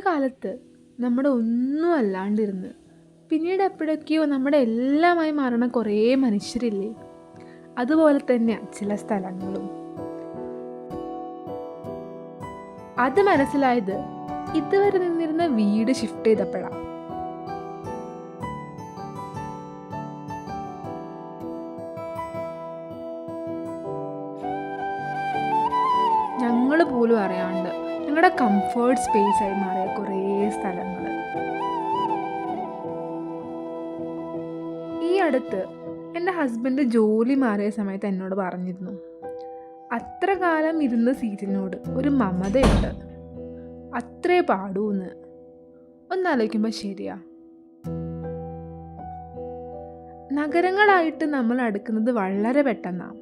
ഒരു കാലത്ത് നമ്മുടെ ഒന്നും അല്ലാണ്ടിരുന്ന് പിന്നീട് എപ്പോഴൊക്കെയോ നമ്മുടെ എല്ലാമായി മാറണ കുറേ മനുഷ്യരില്ലേ? അതുപോലെ തന്നെയാണ് ചില സ്ഥലങ്ങളും. അത് മനസ്സിലായത് ഇതുവരെ നിന്നിരുന്ന വീട് ഷിഫ്റ്റ് ചെയ്തപ്പോഴാണ്. ഞങ്ങൾ പോലും അറിയാണ്ട് ഞങ്ങളുടെ കംഫേർട്ട് സ്പേസ് ആയി മാറിയ കുറേ സ്ഥലങ്ങൾ. ഈ അടുത്ത് എൻ്റെ ഹസ്ബൻഡ് ജോലി മാറിയ സമയത്ത് എന്നോട് പറഞ്ഞിരുന്നു, അത്ര കാലം ഇരുന്ന സീറ്റിനോട് ഒരു മമതയുണ്ട്, അത്രേ പാടൂന്ന്. ഒന്നാലോചിക്കുമ്പോൾ ശരിയാ. നഗരങ്ങളായിട്ട് നമ്മൾ അടുക്കുന്നത് വളരെ പെട്ടെന്നാണ്,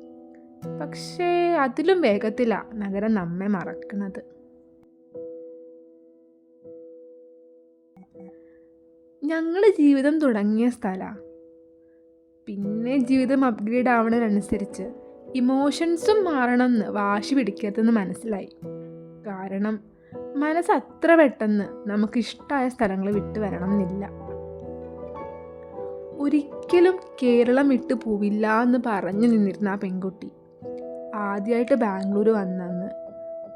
പക്ഷേ അതിലും വേഗത്തിലാണ് നഗരം നമ്മെ മറക്കുന്നത്. ഞങ്ങൾ ജീവിതം തുടങ്ങിയ സ്ഥലമാണ്. പിന്നെ ജീവിതം അപ്ഗ്രേഡ് ആവണതിനനുസരിച്ച് ഇമോഷൻസും മാറണമെന്ന് വാശി പിടിക്കരുതെന്ന് മനസ്സിലായി. കാരണം മനസ്സ് അത്ര പെട്ടെന്ന് നമുക്കിഷ്ടമായ സ്ഥലങ്ങൾ വിട്ടു വരണം എന്നില്ല. ഒരിക്കലും കേരളം വിട്ടു പോവില്ല എന്ന് പറഞ്ഞു നിന്നിരുന്ന ആ പെൺകുട്ടി ആദ്യമായിട്ട് ബാംഗ്ലൂർ വന്നെന്ന്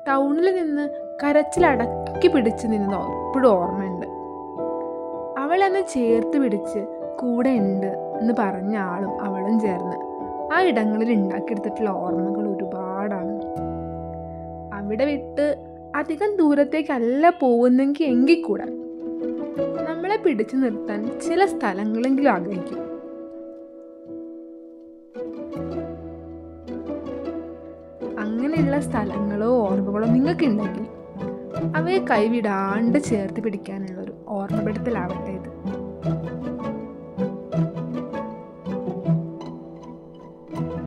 ടൗണിൽ നിന്ന് കരച്ചിലടക്കി പിടിച്ച് നിന്നത് എപ്പോഴും ഓർമ്മയുണ്ട്. അവളെന്ന് ചേർത്ത് പിടിച്ച് കൂടെ ഉണ്ട് എന്ന് പറഞ്ഞ ആളും അവളും ചേർന്ന് ആ ഇടങ്ങളിൽ ഉണ്ടാക്കിയെടുത്തിട്ടുള്ള ഓർമ്മകൾ ഒരുപാടാണ്. അവിടെ വിട്ട് അധികം ദൂരത്തേക്കല്ല പോകുന്നെങ്കിൽ എങ്കിൽ കൂടെ നമ്മളെ പിടിച്ചു നിർത്താൻ ചില സ്ഥലങ്ങളെങ്കിലും ആഗ്രഹിക്കും. അങ്ങനെയുള്ള സ്ഥലങ്ങളോ ഓർമ്മകളോ നിങ്ങൾക്കുണ്ടെങ്കിൽ അവയെ കൈവിടാണ്ട് ചേർത്ത് പിടിക്കാനുള്ളൊരു ഓർമ്മപ്പെടുത്തലാവട്ടെ ഇത്.